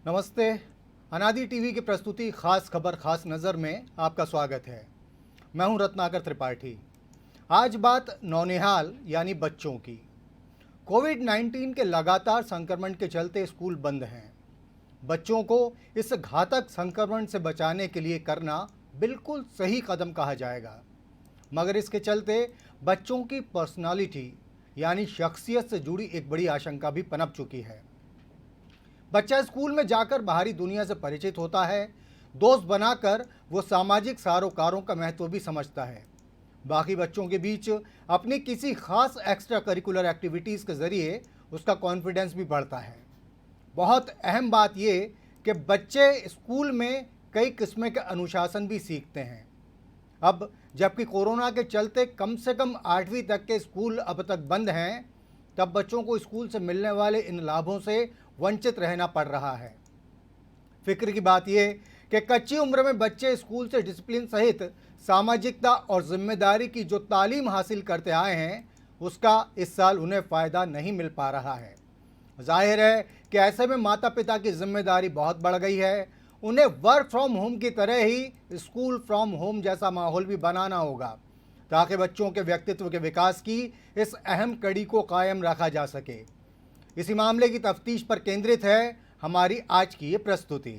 नमस्ते। अनादि टीवी की प्रस्तुति खास खबर खास नज़र में आपका स्वागत है। मैं हूं रत्नाकर त्रिपाठी। आज बात नौनिहाल यानी बच्चों की। कोविड-19 के लगातार संक्रमण के चलते स्कूल बंद हैं। बच्चों को इस घातक संक्रमण से बचाने के लिए करना बिल्कुल सही कदम कहा जाएगा, मगर इसके चलते बच्चों की पर्सनालिटी यानी शख्सियत से जुड़ी एक बड़ी आशंका भी पनप चुकी है। बच्चा स्कूल में जाकर बाहरी दुनिया से परिचित होता है, दोस्त बनाकर वो सामाजिक सरोकारों का महत्व भी समझता है। बाकी बच्चों के बीच अपनी किसी खास एक्स्ट्रा करिकुलर एक्टिविटीज़ के ज़रिए उसका कॉन्फिडेंस भी बढ़ता है। बहुत अहम बात ये कि बच्चे स्कूल में कई किस्म के अनुशासन भी सीखते हैं। अब जबकि कोरोना के चलते कम से कम 8वीं तक के स्कूल अब तक बंद हैं, तब बच्चों को स्कूल से मिलने वाले इन लाभों से वंचित रहना पड़ रहा है। फिक्र की बात यह कि कच्ची उम्र में बच्चे स्कूल से डिसिप्लिन सहित सामाजिकता और जिम्मेदारी की जो तालीम हासिल करते आए हैं, उसका इस साल उन्हें फ़ायदा नहीं मिल पा रहा है। जाहिर है कि ऐसे में माता पिता की जिम्मेदारी बहुत बढ़ गई है। उन्हें वर्क फ्रॉम होम की तरह ही स्कूल फ्रॉम होम जैसा माहौल भी बनाना होगा, ताकि बच्चों के व्यक्तित्व के विकास की इस अहम कड़ी को कायम रखा जा सके। इसी मामले की तफ्तीश पर केंद्रित है हमारी आज की ये प्रस्तुति।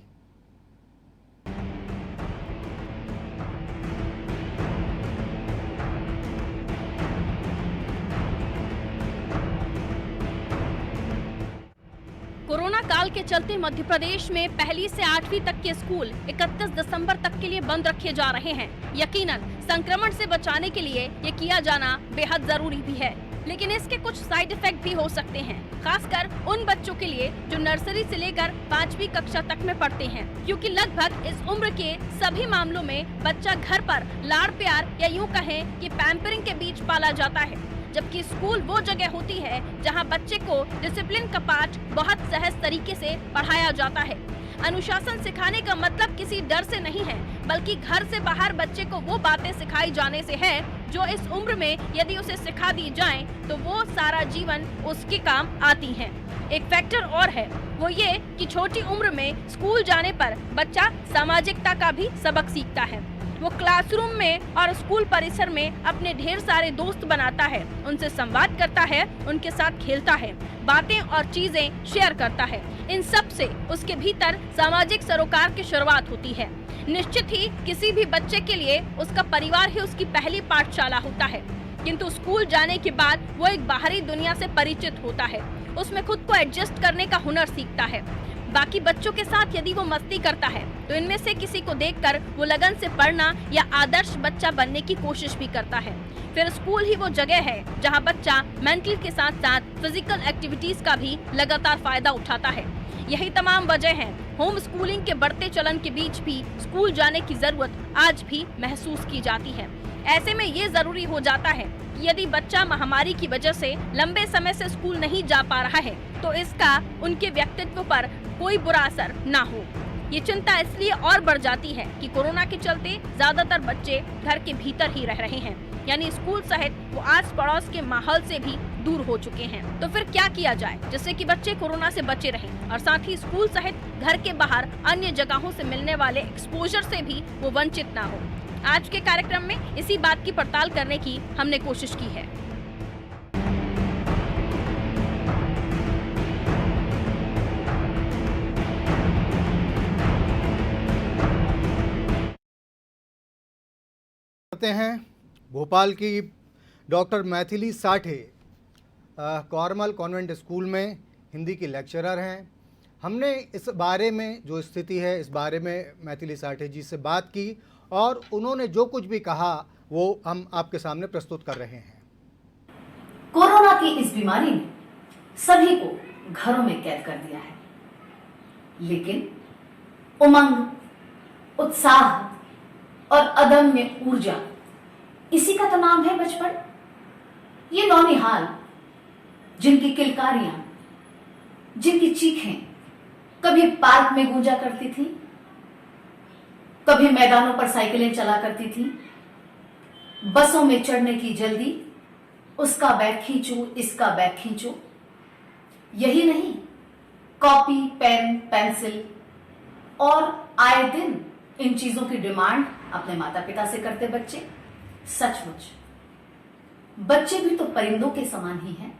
कोरोना काल के चलते मध्य प्रदेश में 1ली से 8वीं तक के स्कूल 31 दिसंबर तक के लिए बंद रखे जा रहे हैं। यकीनन संक्रमण से बचाने के लिए ये किया जाना बेहद जरूरी भी है, लेकिन इसके कुछ साइड इफेक्ट भी हो सकते हैं, खासकर उन बच्चों के लिए जो नर्सरी से लेकर 5वीं कक्षा तक में पढ़ते हैं, क्योंकि लगभग इस उम्र के सभी मामलों में बच्चा घर पर लाड़ प्यार या यूं कहें कि पैम्परिंग के बीच पाला जाता है, जबकि स्कूल वो जगह होती है जहां बच्चे को डिसिप्लिन का पाठ बहुत सहज तरीके से पढ़ाया जाता है। अनुशासन सिखाने का मतलब किसी डर से नहीं है, बल्कि घर से बाहर बच्चे को वो बातें सिखाई जाने से है जो इस उम्र में यदि उसे सिखा दी जाए तो वो सारा जीवन उसके काम आती हैं। एक फैक्टर और है, वो ये कि छोटी उम्र में स्कूल जाने पर बच्चा सामाजिकता का भी सबक सीखता है। वो क्लासरूम में और स्कूल परिसर में अपने ढेर सारे दोस्त बनाता है, उनसे संवाद करता है, उनके साथ खेलता है, बातें और चीजें शेयर करता है। इन सब से उसके भीतर सामाजिक सरोकार की शुरुआत होती है। निश्चित ही किसी भी बच्चे के लिए उसका परिवार ही उसकी पहली पाठशाला होता है, किंतु स्कूल जाने के बाद वो एक बाहरी दुनिया से परिचित होता है, उसमें खुद को एडजस्ट करने का हुनर सीखता है। बाकी बच्चों के साथ यदि वो मस्ती करता है तो इनमें से किसी को देखकर वो लगन से पढ़ना या आदर्श बच्चा बनने की कोशिश भी करता है। फिर स्कूल ही वो जगह है जहां बच्चा मेंटल के साथ साथ फिजिकल एक्टिविटीज का भी लगातार फायदा उठाता है। यही तमाम वजह है होम स्कूलिंग के बढ़ते चलन के बीच भी स्कूल जाने की जरूरत आज भी महसूस की जाती है। ऐसे में ये जरूरी हो जाता है कि यदि बच्चा महामारी की वजह से लंबे समय से स्कूल नहीं जा पा रहा है तो इसका उनके व्यक्तित्व पर कोई बुरा असर ना हो। ये चिंता इसलिए और बढ़ जाती है कि कोरोना के चलते ज्यादातर बच्चे घर के भीतर ही रह रहे हैं, यानी स्कूल सहित वो आस पड़ोस के माहौल से भी दूर हो चुके हैं। तो फिर क्या किया जाए जिससे कि बच्चे कोरोना से बचे रहें और साथ ही स्कूल सहित घर के बाहर अन्य जगहों से मिलने वाले एक्सपोजर से भी वो वंचित ना हो। आज के कार्यक्रम में इसी बात की पड़ताल करने की हमने कोशिश की है। हैं भोपाल की doctor Maithili Sathe Carmel convent school में हिंदी की लेक्चरर हैं। हमने इस बारे में जो स्थिति है इस बारे में मैथिली साठे जी से बात की और उन्होंने जो कुछ भी कहा वो हम आपके सामने प्रस्तुत कर रहे हैं। कोरोना की इस बीमारी ने सभी को घरों में कैद कर दिया है, लेकिन उमंग, उत्साह और अदम्य ऊर्जा, इसी का तो नाम है बचपन। ये नौनिहाल जिनकी किलकारियां, जिनकी चीखें कभी पार्क में गूंजा करती थी, कभी मैदानों पर साइकिलें चला करती थी, बसों में चढ़ने की जल्दी, उसका बैग खींचो, इसका बैग खींचो। यही नहीं, कॉपी, पेन, पेंसिल, और आए दिन इन चीजों की डिमांड अपने माता पिता से करते बच्चे। सचमुच बच्चे भी तो परिंदों के समान ही हैं।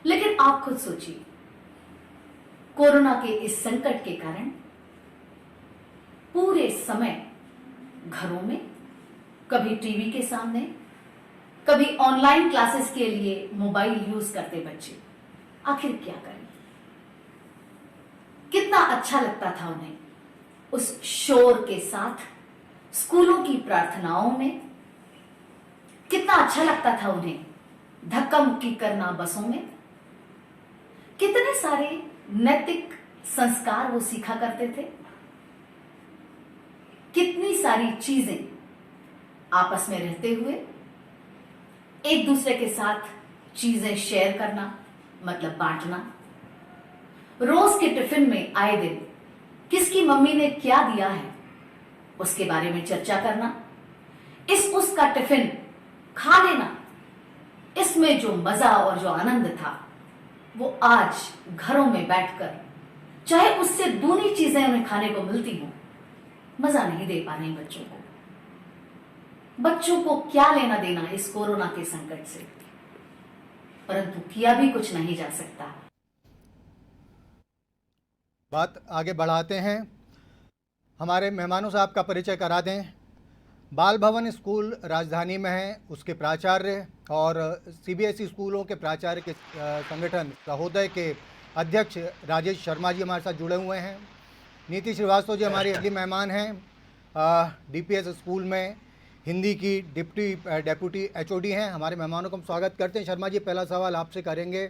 लेकिन आप खुद सोचिए, कोरोना के इस संकट के कारण पूरे समय घरों में, कभी टीवी के सामने, कभी ऑनलाइन क्लासेस के लिए मोबाइल यूज करते बच्चे आखिर क्या करें? कितना अच्छा लगता था उन्हें उस शोर के साथ स्कूलों की प्रार्थनाओं में, कितना अच्छा लगता था उन्हें धक्का मुक्की करना बसों में, कितने सारे नैतिक संस्कार वो सीखा करते थे, कितनी सारी चीजें आपस में रहते हुए एक दूसरे के साथ चीजें शेयर करना, मतलब बांटना, रोज के टिफिन में आए दिन किसकी मम्मी ने क्या दिया है उसके बारे में चर्चा करना, इस उसका टिफिन खा लेना। इसमें जो मजा और जो आनंद था वो आज घरों में बैठकर, चाहे उससे दूनी चीजें उन्हें खाने को मिलती हो, मजा नहीं दे पा रहे बच्चों को। बच्चों को क्या लेना देना इस कोरोना के संकट से, परंतु किया भी कुछ नहीं जा सकता। बात आगे बढ़ाते हैं। हमारे मेहमानों से आपका परिचय करा दें। बाल भवन स्कूल राजधानी में है, उसके प्राचार्य और सीबीएसई स्कूलों के प्राचार्य के संगठन सहोदय के अध्यक्ष राजेश शर्मा जी हमारे साथ जुड़े हुए हैं। नीति श्रीवास्तव जी हमारी अगली मेहमान हैं। डीपीएस स्कूल में हिंदी की डेप्यूटी एचओडी हैं। हमारे मेहमानों को हम स्वागत करते हैं। शर्मा जी, पहला सवाल आपसे करेंगे।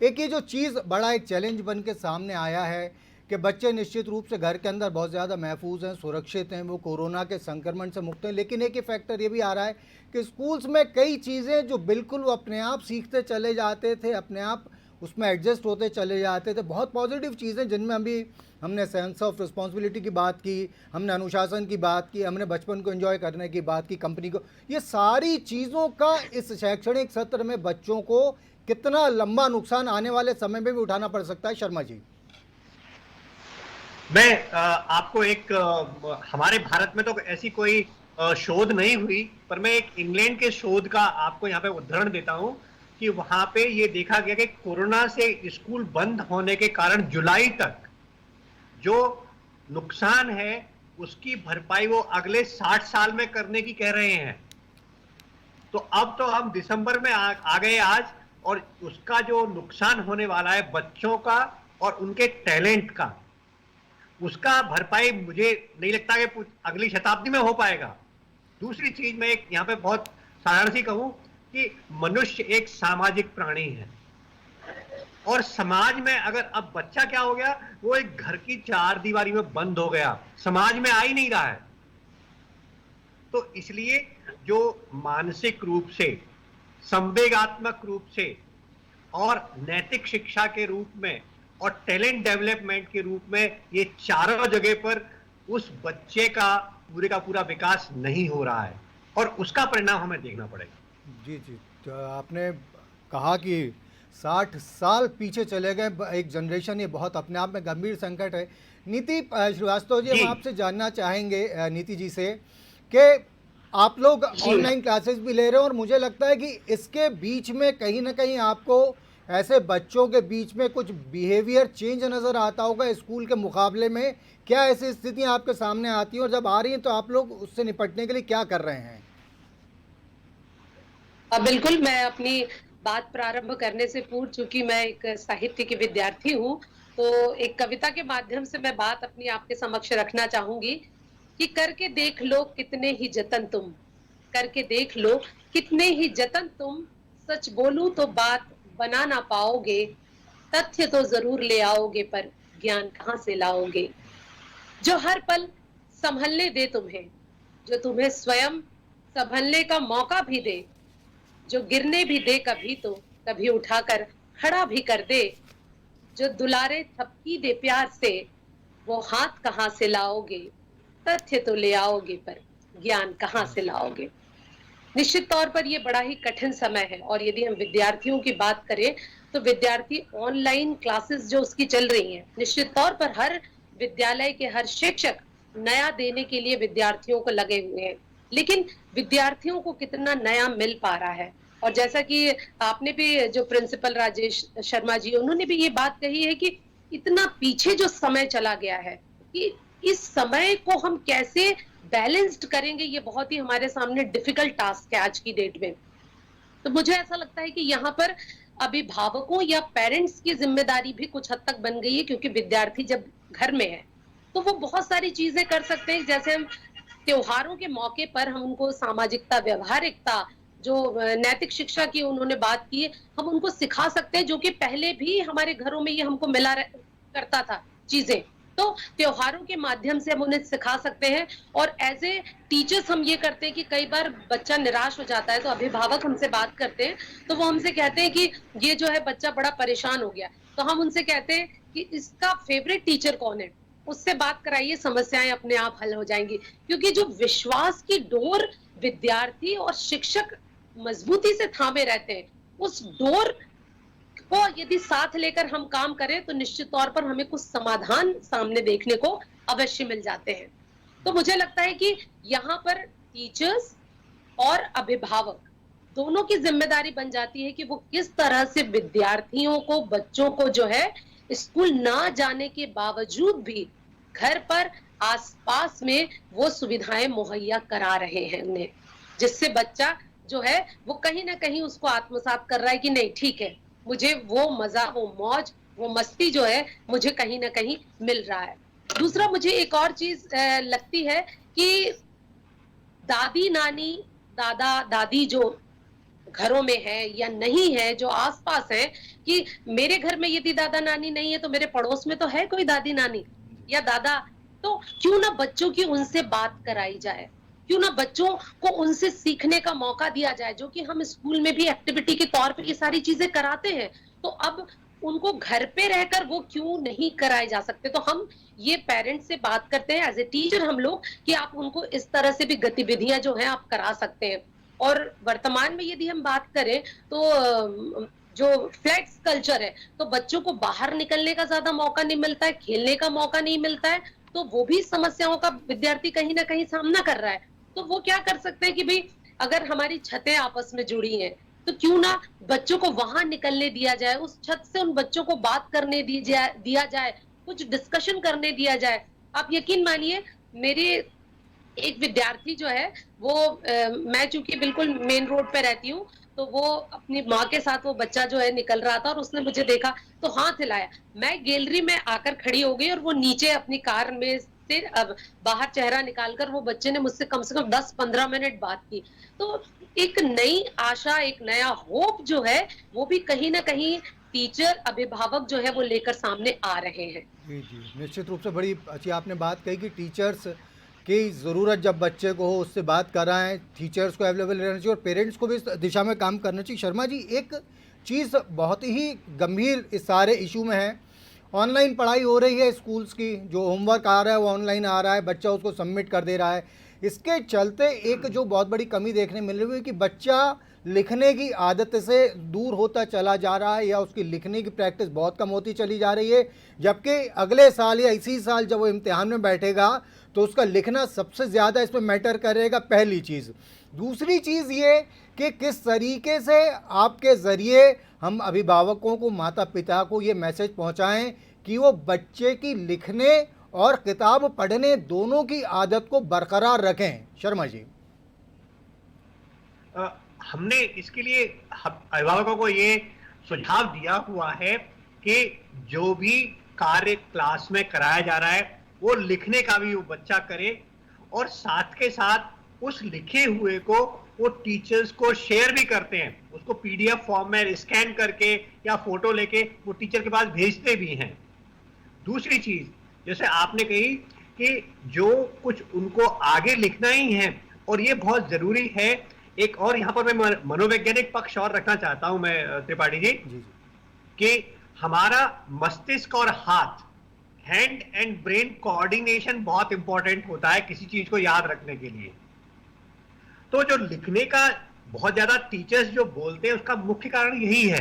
एक ये जो चीज़ बड़ा एक चैलेंज बन के सामने आया है कि बच्चे निश्चित रूप से घर के अंदर बहुत ज़्यादा महफूज हैं, सुरक्षित हैं, वो कोरोना के संक्रमण से मुक्त हैं, लेकिन एक ही फैक्टर ये भी आ रहा है कि स्कूल्स में कई चीज़ें जो बिल्कुल वो अपने आप सीखते चले जाते थे, अपने आप उसमें एडजस्ट होते चले जाते थे। बहुत पॉजिटिव चीज़ें जिनमें हमने सेंस ऑफ रिस्पॉन्सिबिलिटी की बात की, हमने अनुशासन की बात की, हमने बचपन को एंजॉय करने की बात की, कंपनी को, ये सारी चीज़ों का इस शैक्षणिक सत्र में बच्चों को कितना लंबा नुकसान आने वाले समय में भी उठाना पड़ सकता है? शर्मा जी। मैं आपको एक हमारे भारत में तो ऐसी कोई शोध नहीं हुई, पर मैं एक इंग्लैंड के शोध का आपको यहाँ पे उदाहरण देता हूँ कि वहां पे ये देखा गया कि कोरोना से स्कूल बंद होने के कारण जुलाई तक जो नुकसान है उसकी भरपाई वो अगले 60 साल में करने की कह रहे हैं। तो अब तो हम दिसंबर में आ गए आज, और उसका जो नुकसान होने वाला है बच्चों का और उनके टैलेंट का, उसका भरपाई मुझे नहीं लगता कि अगली शताब्दी में हो पाएगा। दूसरी चीज मैं एक यहाँ पे बहुत साधारण सी कहूं कि मनुष्य एक सामाजिक प्राणी है, और समाज में अगर अब बच्चा क्या हो गया, वो एक घर की चार दीवारी में बंद हो गया, समाज में आ ही नहीं रहा है। तो इसलिए जो मानसिक रूप से, संवेगात्मक रूप से और नैतिक शिक्षा के रूप में और टैलेंट डेवलपमेंट के रूप में ये चारों जगह पर उस बच्चे का पूरा विकास नहीं हो रहा है, और उसका परिणाम हमें देखना पड़ेगा। जी जी, तो आपने कहा कि 60 साल पीछे चले गए एक जनरेशन, ये बहुत अपने आप में गंभीर संकट है। नीति श्रीवास्तव जी, हम आपसे जानना चाहेंगे नीति जी से कि आप लोग ऑनलाइन क्लासेस भी ले रहे हो, और मुझे लगता है कि इसके बीच में कहीं ना कहीं आपको ऐसे बच्चों के बीच में कुछ बिहेवियर चेंज नज़र आता होगा स्कूल के मुकाबले में। क्या ऐसी स्थितियां आपके सामने आती हैं, और जब आ रही हैं तो आप लोग उससे निपटने के लिए क्या कर रहे हैं? बिल्कुल, मैं अपनी बात प्रारंभ करने से पूर्व, चूंकि मैं एक साहित्य की विद्यार्थी हूँ, तो एक कविता के माध्यम से मैं बात अपनी आपके समक्ष रखना चाहूंगी कि करके देख लो कितने ही जतन तुम, करके देख लो कितने ही जतन तुम, सच बोलूं तो बात बना ना पाओगे, तथ्य तो जरूर ले आओगे पर ज्ञान कहाँ से लाओगे। जो हर पल संभलने दे तुम्हें, जो तुम्हें स्वयं संभलने का मौका भी दे, जो गिरने भी दे कभी तो कभी उठाकर खड़ा भी कर दे, जो दुलारे थपकी दे प्यार से, वो हाथ कहाँ से लाओगे, तथ्य तो ले आओगे पर ज्ञान कहाँ से लाओगे। निश्चित तौर पर ये बड़ा ही कठिन समय है, और यदि हम विद्यार्थियों की बात करें तो विद्यार्थी ऑनलाइन क्लासेस जो उसकी चल रही हैं, निश्चित तौर पर हर विद्यालय के हर शिक्षक नया देने के लिए विद्यार्थियों को लगे हुए हैं, लेकिन विद्यार्थियों को कितना नया मिल पा रहा है। और जैसा कि आपने भी, जो प्रिंसिपल राजेश शर्मा जी, उन्होंने भी ये बात कही है कि इतना पीछे जो समय चला गया है, कि इस समय को हम कैसे बैलेंस्ड करेंगे, ये बहुत ही हमारे सामने डिफिकल्ट टास्क है आज की डेट में। तो मुझे ऐसा लगता है कि यहाँ पर अभिभावकों या पेरेंट्स की जिम्मेदारी भी कुछ हद तक बन गई है, क्योंकि विद्यार्थी जब घर में है तो वो बहुत सारी चीजें कर सकते हैं। जैसे हम त्योहारों के मौके पर हम उनको सामाजिकता, व्यवहारिकता, जो नैतिक शिक्षा की उन्होंने बात की है, हम उनको सिखा सकते हैं, जो कि पहले भी हमारे घरों में ये हमको मिला करता था चीजें। तो त्योहारों के माध्यम से हम उन्हें सिखा सकते हैं। और एज ए टीचर्स हम ये करते हैं कि कई बार बच्चा निराश हो जाता है, तो अभिभावक हमसे बात करते हैं, तो वो हमसे कहते हैं कि ये जो है बच्चा बड़ा परेशान हो गया, तो हम उनसे कहते हैं कि इसका फेवरेट टीचर कौन है, उससे बात कराइए, समस्याएं अपने आप हल हो जाएंगी। क्योंकि जो विश्वास की डोर विद्यार्थी और शिक्षक मजबूती से थामे रहते हैं, उस डोर को यदि साथ लेकर हम काम करें तो निश्चित तौर पर हमें कुछ समाधान सामने देखने को अवश्य मिल जाते हैं। तो मुझे लगता है कि यहाँ पर टीचर्स और अभिभावक दोनों की जिम्मेदारी बन जाती है कि वो किस तरह से विद्यार्थियों को, बच्चों को जो है स्कूल ना जाने के बावजूद भी घर पर आसपास में वो सुविधाएं मुहैया करा रहे हैं उन्हें, जिससे बच्चा जो है वो कहीं ना कहीं उसको आत्मसात कर रहा है कि नहीं ठीक है, मुझे वो मजा, वो मौज, वो मस्ती जो है मुझे कहीं ना कहीं मिल रहा है। दूसरा मुझे एक और चीज लगती है कि दादी नानी, दादा दादी जो घरों में है या नहीं है, जो आसपास है, कि मेरे घर में यदि दादा नानी नहीं है तो मेरे पड़ोस में तो है कोई दादी नानी या दादा, तो क्यों ना बच्चों की उनसे बात कराई जाए, क्यों ना बच्चों को उनसे सीखने का मौका दिया जाए, जो कि हम स्कूल में भी एक्टिविटी के तौर पे ये सारी चीजें कराते हैं। तो अब उनको घर पे रहकर वो क्यों नहीं कराए जा सकते। तो हम ये पेरेंट्स से बात करते हैं एज ए टीचर हम लोग, कि आप उनको इस तरह से भी गतिविधियां जो है आप करा सकते हैं। और वर्तमान में यदि हम बात करें तो जो फ्लैट्स कल्चर है, तो बच्चों को बाहर निकलने का ज्यादा मौका नहीं मिलता है, खेलने का मौका नहीं मिलता है, तो वो भी समस्याओं का विद्यार्थी कहीं ना कहीं सामना कर रहा है। तो वो क्या कर सकते हैं कि भाई अगर हमारी छतें आपस में जुड़ी हैं तो क्यों ना बच्चों को वहां निकलने दिया जाए, उस छत से उन बच्चों को बात करने दिया जाए, कुछ डिस्कशन करने दिया जाए। आप यकीन मानिए, मेरे एक विद्यार्थी जो है वो मैं चूंकि बिल्कुल मेन रोड पे रहती हूँ, तो वो अपनी माँ के साथ वो बच्चा जो है निकल रहा था और उसने मुझे देखा तो हाथ हिलाया, मैं गैलरी में आकर खड़ी हो गई और वो नीचे अपनी कार में से अब बाहर चेहरा निकालकर वो बच्चे ने मुझसे कम से कम 10-15 मिनट बात की। तो एक नई आशा, एक नया होप जो है वो भी कहीं ना कहीं टीचर, अभिभावक जो है वो लेकर सामने आ रहे हैं। जी जी, निश्चित रूप से बड़ी अच्छी आपने बात कही कि टीचर्स की ज़रूरत जब बच्चे को हो उससे बात कराएं, टीचर्स को अवेलेबल रहना चाहिए और पेरेंट्स को भी इस दिशा में काम करना चाहिए। शर्मा जी, एक चीज़ बहुत ही गंभीर इस सारे इशू में है, ऑनलाइन पढ़ाई हो रही है स्कूल्स की, जो होमवर्क आ रहा है वो ऑनलाइन आ रहा है, बच्चा उसको सबमिट कर दे रहा है। इसके चलते एक जो बहुत बड़ी कमी देखने मिल रही है कि बच्चा लिखने की आदत से दूर होता चला जा रहा है या उसकी लिखने की प्रैक्टिस बहुत कम होती चली जा रही है, जबकि अगले साल या इसी साल जब वो इम्तिहान में बैठेगा तो उसका लिखना सबसे ज़्यादा इसमें मैटर करेगा, पहली चीज़। दूसरी चीज़ ये कि किस तरीके से आपके ज़रिए हम अभिभावकों को, माता पिता को ये मैसेज पहुंचाएं कि वो बच्चे की लिखने और किताब पढ़ने दोनों की आदत को बरकरार रखें। शर्मा जी, हमने इसके लिए अभिभावकों को ये सुझाव दिया हुआ है कि जो भी कार्य क्लास में कराया जा रहा है वो लिखने का भी वो बच्चा करे, और साथ के साथ उस लिखे हुए को वो टीचर्स को शेयर भी करते हैं, उसको पीडीएफ फॉर्म में स्कैन करके या फोटो लेके वो टीचर के पास भेजते भी हैं। दूसरी चीज, जैसे आपने कही कि जो कुछ उनको आगे लिखना ही है, और ये बहुत जरूरी है। एक और यहाँ पर मैं मनोवैज्ञानिक पक्ष और रखना चाहता हूं मैं त्रिपाठी जी, कि हमारा मस्तिष्क और हाथ, हैंड एंड ब्रेन कोऑर्डिनेशन बहुत इंपॉर्टेंट होता है किसी चीज को याद रखने के लिए। तो जो लिखने का बहुत ज्यादा टीचर्स जो बोलते हैं उसका मुख्य कारण यही है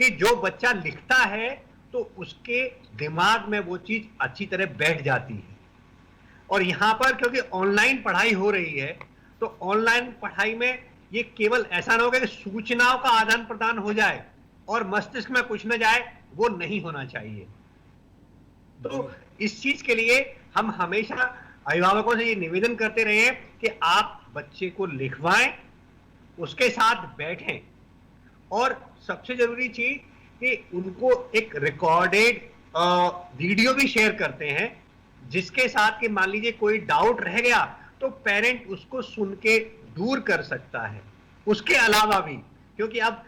कि जो बच्चा लिखता है तो उसके दिमाग में वो चीज अच्छी तरह बैठ जाती है। और यहाँ पर क्योंकि ऑनलाइन पढ़ाई हो रही है, तो ऑनलाइन पढ़ाई में ये केवल ऐसा ना होगा कि सूचनाओं का आदान प्रदान हो जाए और मस्तिष्क में कुछ न जाए, वो नहीं होना चाहिए। तो इस चीज के लिए हम हमेशा अभिभावकों से ये निवेदन करते रहे हैं कि आप बच्चे को लिखवाएं, उसके साथ बैठें, और सबसे जरूरी चीज कि उनको एक रिकॉर्डेड वीडियो भी शेयर करते हैं, जिसके साथ कि मान लीजिए कोई डाउट रह गया तो पेरेंट उसको सुन के दूर कर सकता है। उसके अलावा भी, क्योंकि अब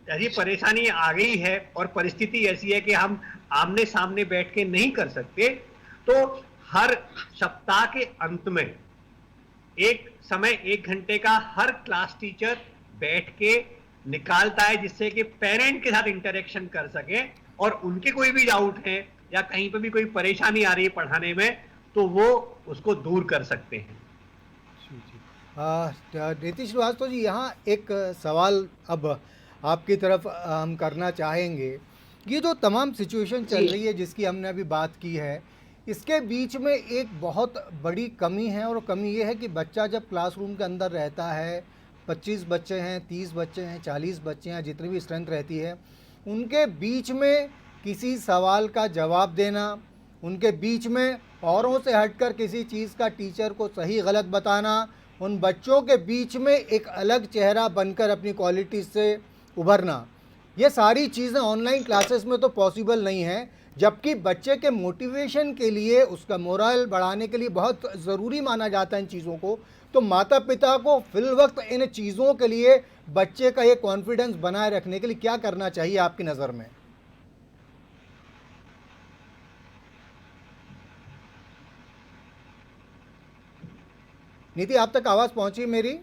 ऐसी परेशानी आ गई है और परिस्थिति ऐसी है कि हम आमने सामने बैठ के नहीं कर सकते, तो हर सप्ताह के अंत में एक समय 1 घंटे का हर क्लास टीचर बैठ के निकालता है, जिससे कि पेरेंट के साथ इंटरेक्शन कर सके और उनके कोई भी डाउट है या कहीं पर भी कोई परेशानी आ रही है पढ़ाने में, तो वो उसको दूर कर सकते हैं। नीतीश श्रीवास्तव जी, यहाँ एक सवाल अब आपकी तरफ हम करना चाहेंगे। ये जो तमाम सिचुएशन चल रही है जिसकी हमने अभी बात की है, इसके बीच में एक बहुत बड़ी कमी है, और कमी ये है कि बच्चा जब क्लासरूम के अंदर रहता है, 25 बच्चे हैं, 30 बच्चे हैं, 40 बच्चे हैं, जितनी भी स्ट्रेंथ रहती है, उनके बीच में किसी सवाल का जवाब देना, उनके बीच में औरों से हटकर किसी चीज़ का टीचर को सही गलत बताना, उन बच्चों के बीच में एक अलग चेहरा बनकर अपनी क्वालिटी से उभरना, ये सारी चीज़ें ऑनलाइन क्लासेस में तो पॉसिबल नहीं है। जबकि बच्चे के मोटिवेशन के लिए, उसका मोरल बढ़ाने के लिए बहुत ज़रूरी माना जाता है इन चीज़ों को। तो माता पिता को फिल वक्त इन चीज़ों के लिए बच्चे का ये कॉन्फिडेंस बनाए रखने के लिए क्या करना चाहिए आपकी नज़र में? नीति, आप तक आवाज़ पहुंची मेरी?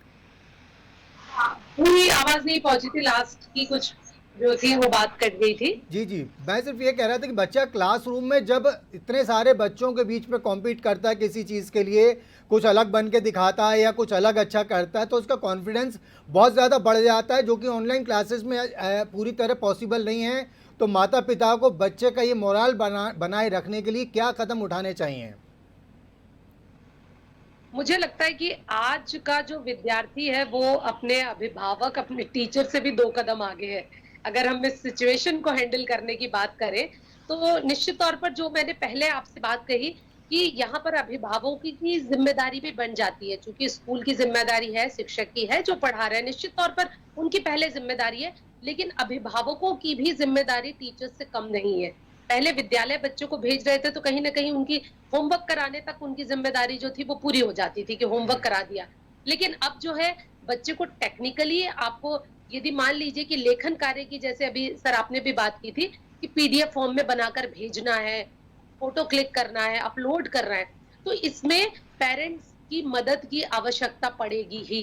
पूरी आवाज नहीं पहुंची थी, लास्ट की कुछ जो थी वो बात कट गई थी। जी जी, मैं सिर्फ ये कह रहा था कि बच्चा क्लासरूम में जब इतने सारे बच्चों के बीच में कॉम्पीट करता है किसी चीज़ के लिए, कुछ अलग बन के दिखाता है या कुछ अलग अच्छा करता है, तो उसका कॉन्फिडेंस बहुत ज़्यादा बढ़ जाता है, जो कि ऑनलाइन क्लासेस में पूरी तरह पॉसिबल नहीं है। तो माता पिता को बच्चे का ये मोरल बनाए रखने के लिए क्या कदम उठाने चाहिए? मुझे लगता है कि आज का जो विद्यार्थी है वो अपने अभिभावक, अपने टीचर से भी 2 कदम आगे है। अगर हम इस सिचुएशन को हैंडल करने की बात करें, तो निश्चित तौर पर जो मैंने पहले आपसे बात कही कि यहाँ पर अभिभावकों की जिम्मेदारी भी बन जाती है। चूंकि स्कूल की जिम्मेदारी है, शिक्षक की है जो पढ़ा रहे हैं, निश्चित तौर पर उनकी पहले जिम्मेदारी है, लेकिन अभिभावकों की भी जिम्मेदारी टीचर से कम नहीं है। पहले विद्यालय बच्चों को भेज रहे थे तो कहीं ना कहीं उनकी होमवर्क कराने तक उनकी जिम्मेदारी जो थी वो पूरी हो जाती थी कि होमवर्क करा दिया। लेकिन अब जो है बच्चे को टेक्निकली आपको, यदि मान लीजिए कि लेखन कार्य की, जैसे अभी सर आपने भी बात की थी कि पीडीएफ फॉर्म में बनाकर भेजना है, फोटो क्लिक करना है, अपलोड करना है, तो इसमें पेरेंट्स की मदद की आवश्यकता पड़ेगी ही।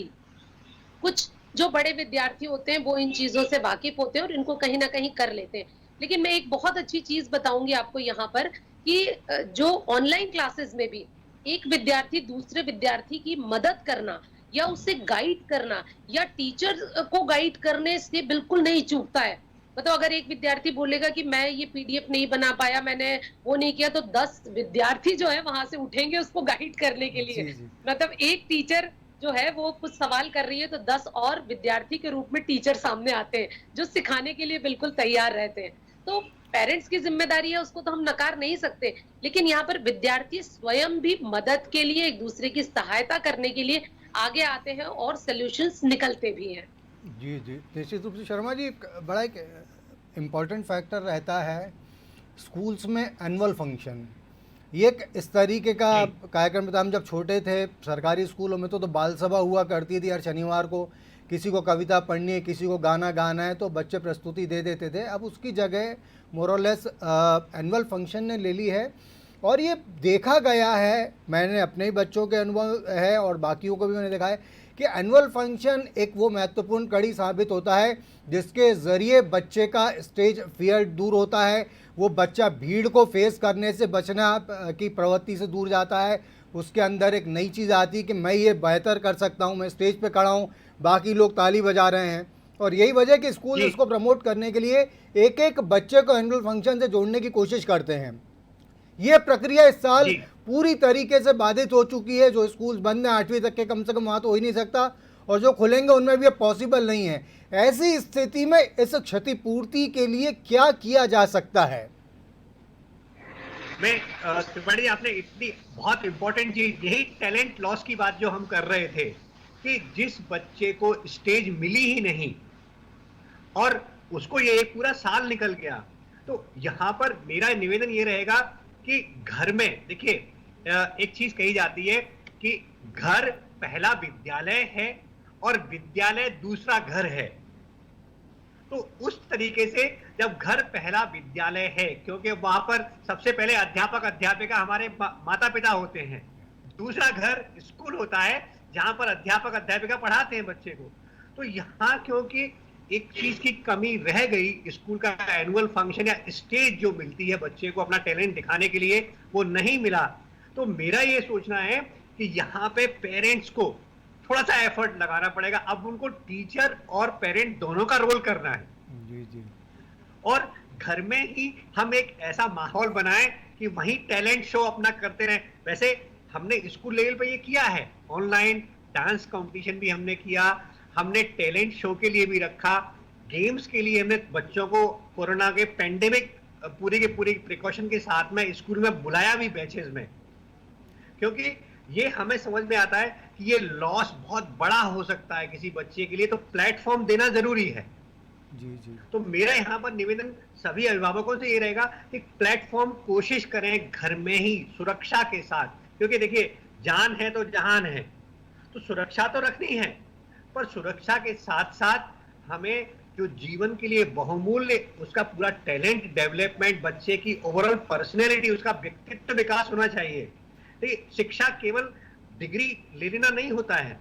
कुछ जो बड़े विद्यार्थी होते हैं वो इन चीजों से वाकिफ होते हैं और इनको कहीं ना कहीं कर लेते हैं। लेकिन मैं एक बहुत अच्छी चीज बताऊंगी आपको यहाँ पर कि जो ऑनलाइन क्लासेस में भी एक विद्यार्थी दूसरे विद्यार्थी की मदद करना या उसे गाइड करना या टीचर को गाइड करने से बिल्कुल नहीं चूकता है। मतलब अगर एक विद्यार्थी बोलेगा कि मैं ये पीडीएफ नहीं बना पाया, मैंने वो नहीं किया, तो 10 विद्यार्थी जो है वहां से उठेंगे उसको गाइड करने के लिए। मतलब एक टीचर जो है वो कुछ सवाल कर रही है तो 10 और विद्यार्थी के रूप में टीचर सामने आते हैं जो सिखाने के लिए बिल्कुल तैयार रहते हैं। तो पेरेंट्स की जिम्मेदारी है, उसको तो हम नकार नहीं सकते, लेकिन यहाँ पर विद्यार्थी स्वयं भी मदद के लिए, एक दूसरे की सहायता करने के लिए आगे आते हैं और सॉल्यूशंस निकलते भी हैं। जी जी, निश्चित रूप से शर्मा जी, बड़ा एक इम्पॉर्टेंट फैक्टर रहता है स्कूल्स में एनुअल फंक्शन। ये एक इस तरीके का कार्यक्रम था। हम जब छोटे थे सरकारी स्कूलों में तो बाल सभा हुआ करती थी हर शनिवार को। किसी को कविता पढ़नी है, किसी को गाना गाना है, तो बच्चे प्रस्तुति दे देते थे। अब उसकी जगह मोरलेस एनुअल फंक्शन ने ले ली है, और ये देखा गया है, मैंने अपने ही बच्चों के अनुभव है और बाकियों को भी मैंने देखा है कि एनुअल फंक्शन एक वो महत्वपूर्ण कड़ी साबित होता है जिसके ज़रिए बच्चे का स्टेज फियर दूर होता है। वो बच्चा भीड़ को फेस करने से बचना की प्रवृत्ति से दूर जाता है। उसके अंदर एक नई चीज़ आती है कि मैं ये बेहतर कर सकता हूँ, मैं स्टेज पे खड़ा हूँ, बाकी लोग ताली बजा रहे हैं, और यही वजह कि स्कूल जी। इसको प्रमोट करने के लिए एक एक बच्चे को एनुअल फंक्शन से जोड़ने की कोशिश करते हैं। ये प्रक्रिया इस साल जी। पूरी तरीके से बाधित हो चुकी है। जो स्कूल बंद हैं 8वीं तक के, कम से कम वहाँ तो हो ही नहीं सकता, और जो खुलेंगे उनमें भी अब पॉसिबल नहीं है। ऐसी स्थिति में इस क्षतिपूर्ति के लिए क्या किया जा सकता है? मैं त्रिपाठी, आपने इतनी बहुत इंपॉर्टेंट चीज, यही टैलेंट लॉस की बात जो हम कर रहे थे, कि जिस बच्चे को स्टेज मिली ही नहीं और उसको ये एक पूरा साल निकल गया, तो यहाँ पर मेरा निवेदन ये रहेगा कि घर में देखिए, एक चीज कही जाती है कि घर पहला विद्यालय है और विद्यालय दूसरा घर है। तो उस तरीके से जब घर पहला विद्यालय है, क्योंकि वहां पर सबसे पहले अध्यापक अध्यापिका हमारे माता पिता होते हैं, दूसरा घर स्कूल होता है जहां पर अध्यापक अध्यापिका पढ़ाते हैं बच्चे को। तो यहाँ क्योंकि एक चीज की कमी रह गई, स्कूल का एनुअल फंक्शन या स्टेज जो मिलती है बच्चे को अपना टैलेंट दिखाने के लिए, वो नहीं मिला। तो मेरा ये सोचना है कि यहाँ पे पेरेंट्स को थोड़ा सा एफर्ट लगाना पड़ेगा। अब उनको टीचर और पेरेंट दोनों का रोल करना है। जी जी। और घर में ही हम एक ऐसा माहौल बनाएं कि वहीं टैलेंट शो अपना करते रहें। वैसे हमने स्कूल लेवल पे ये किया है, ऑनलाइन डांस कंपटीशन भी हमने किया, हमने टैलेंट शो के लिए भी रखा, गेम्स के लिए हमने बच्चों को कोरोना के पेंडेमिक पूरी के पूरी प्रिकॉशन के साथ में स्कूल में बुलाया भी बैचेस में, क्योंकि ये हमें समझ में आता है कि ये लॉस बहुत बड़ा हो सकता है किसी बच्चे के लिए, तो प्लेटफॉर्म देना जरूरी है। जी जी। तो मेरा यहाँ पर निवेदन सभी अभिभावकों से ये रहेगा कि प्लेटफॉर्म कोशिश करें घर में ही सुरक्षा के साथ, क्योंकि देखिए जान है तो जहान है, तो सुरक्षा तो रखनी है, पर सुरक्षा के साथ साथ हमें जो जीवन के लिए बहुमूल्य उसका पूरा टैलेंट डेवलपमेंट, बच्चे की ओवरऑल पर्सनैलिटी, उसका व्यक्तित्व विकास होना चाहिए। देखिए शिक्षा केवल डिग्री ले लेना नहीं होता है,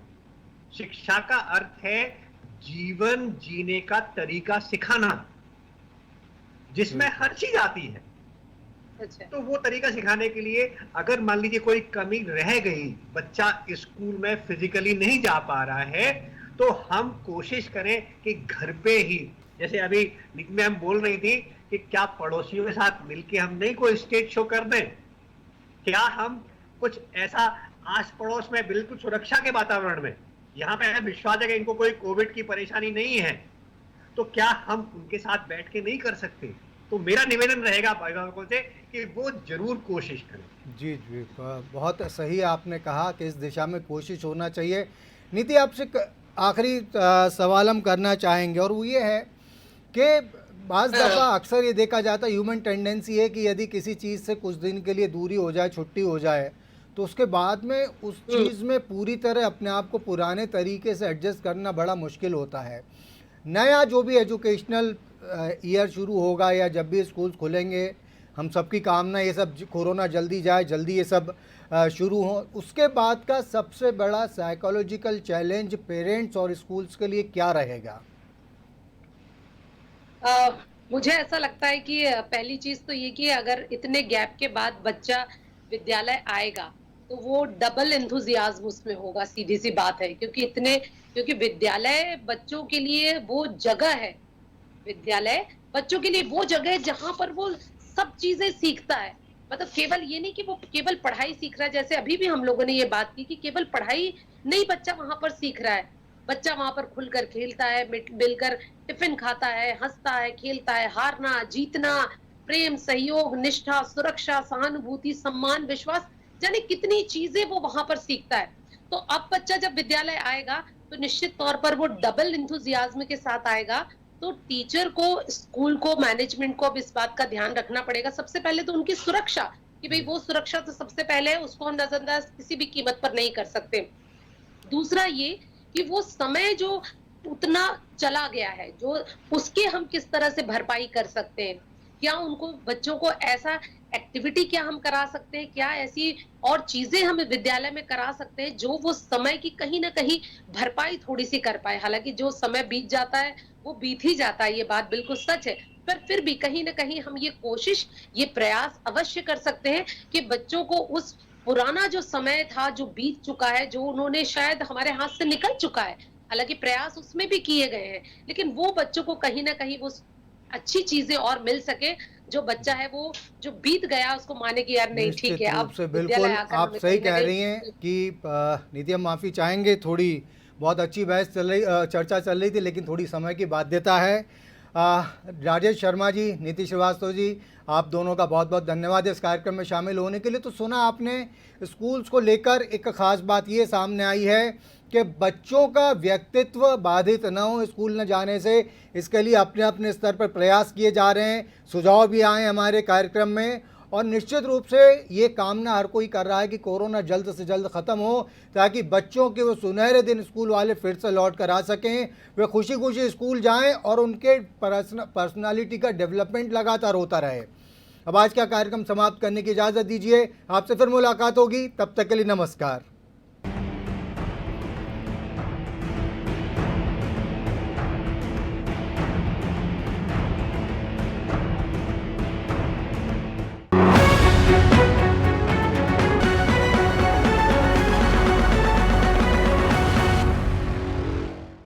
शिक्षा का अर्थ है जीवन जीने का तरीका सिखाना, जिसमें हर चीज आती है। अच्छा। तो वो तरीका सिखाने के लिए अगर मान लीजिए कोई कमी रह गई, बच्चा स्कूल में फिजिकली नहीं जा पा रहा है, तो हम कोशिश करें कि घर पे ही, जैसे अभी नीति मैम बोल रही थी कि क्या पड़ोसियों के साथ मिलके हम नहीं कोई स्टेज शो कर दें, क्या हम कुछ ऐसा आस पड़ोस में बिल्कुल सुरक्षा के वातावरण में, यहाँ पे विश्वास है कि इनको कोई कोविड की परेशानी नहीं है, तो क्या हम उनके साथ बैठ के नहीं कर सकते? तो मेरा निवेदन रहेगा अभिभावकों से कि वो जरूर कोशिश करें। जी जी, बहुत सही आपने कहा कि इस दिशा में कोशिश होना चाहिए। नीति, आपसे आखिरी सवाल हम करना चाहेंगे, और वो ये है कि बाज़ दफ़ा अक्सर ये देखा जाता है, ह्यूमन टेंडेंसी है कि यदि किसी चीज़ से कुछ दिन के लिए दूरी हो जाए, छुट्टी हो जाए, तो उसके बाद में उस चीज़ में पूरी तरह अपने आप को पुराने तरीके से एडजस्ट करना बड़ा मुश्किल होता है। नया जो भी एजुकेशनल ईयर शुरू होगा या जब भी स्कूल खुलेंगे, हम सबकी कामना ये सब कोरोना जल्दी जाए, जल्दी ये सब शुरू हो, उसके बाद का सबसे बड़ा साइकोलॉजिकल चैलेंज पेरेंट्स और स्कूल्स के लिए क्या रहेगा? मुझे ऐसा लगता है कि पहली चीज तो ये कि अगर इतने गैप के बाद बच्चा विद्यालय आएगा तो वो डबल एंथुजियाज्म उसमें होगा, सीधी सी बात है, क्योंकि विद्यालय बच्चों के लिए वो जगह है, विद्यालय बच्चों के लिए वो जगह है जहां पर वो सब चीजें सीखता है। मतलब केवल ये नहीं कि वो केवल पढ़ाई सीख रहा है, जैसे अभी भी हम लोगों ने ये बात की कि केवल पढ़ाई नहीं बच्चा वहां पर सीख रहा है, बच्चा वहां पर खुलकर खेलता है, मिलकर टिफिन खाता है, हंसता है, खेलता है, हारना जीतना, प्रेम, सहयोग, निष्ठा, सुरक्षा, सहानुभूति, सम्मान, विश्वास, यानी कितनी चीजें वो वहां पर सीखता है। तो अब बच्चा जब विद्यालय आएगा तो निश्चित तौर पर वो डबल इंथुजियाज्म के साथ आएगा। तो टीचर को, स्कूल को, मैनेजमेंट को अब इस बात का ध्यान रखना पड़ेगा, सबसे पहले तो उनकी सुरक्षा, कि भाई वो सुरक्षा तो सबसे पहले है, उसको हम नजरअंदाज किसी भी कीमत पर नहीं कर सकते। दूसरा ये कि वो समय जो उतना चला गया है, जो उसके हम किस तरह से भरपाई कर सकते हैं, क्या उनको, बच्चों को ऐसा एक्टिविटी क्या हम करा सकते हैं, क्या ऐसी और चीजें हम विद्यालय में करा सकते हैं जो वो समय की कहीं ना कहीं भरपाई थोड़ी सी कर पाए। हालांकि जो समय बीत जाता है वो बीत ही जाता है, ये बात बिल्कुल सच है, पर फिर भी कहीं ना कहीं हम ये कोशिश, ये प्रयास अवश्य कर सकते हैं कि बच्चों को उस पुराना जो समय था, जो बीत चुका है, जो उन्होंने शायद हमारे हाथ से निकल चुका है, हालांकि प्रयास उसमें भी किए गए हैं, लेकिन वो बच्चों को कहीं ना कहीं वो अच्छी चीजें और मिल सके। जो बच्चा है वो जो बीत गया उसको माने कि यार नहीं ठीक निश्चित है, रूप अब से बिल्कुल विद्यालय आकर आप हमें सही कहीं ना कह रही हैं कहीं कि निधि हम माफ़ी चाहेंगे, थोड़ी बहुत अच्छी बहस चल रही चर्चा चल रही थी, लेकिन थोड़ी समय की बाध्यता है। राजेश शर्मा जी, नीति श्रीवास्तव जी, आप दोनों का बहुत बहुत धन्यवाद इस कार्यक्रम में शामिल होने के लिए। तो सुना आपने, स्कूल्स को लेकर एक ख़ास बात ये सामने आई है कि बच्चों का व्यक्तित्व बाधित न हो स्कूल न जाने से, इसके लिए अपने अपने स्तर पर प्रयास किए जा रहे हैं। सुझाव भी आए हमारे कार्यक्रम में, और निश्चित रूप से ये कामना हर कोई कर रहा है कि कोरोना जल्द से जल्द ख़त्म हो, ताकि बच्चों के वो सुनहरे दिन स्कूल वाले फिर से लौट कर आ सकें, वे खुशी खुशी स्कूल जाएं और उनके पर्सनालिटी का डेवलपमेंट लगातार होता रहे। अब आज का कार्यक्रम समाप्त करने की इजाज़त दीजिए, आपसे फिर मुलाकात होगी, तब तक के लिए नमस्कार।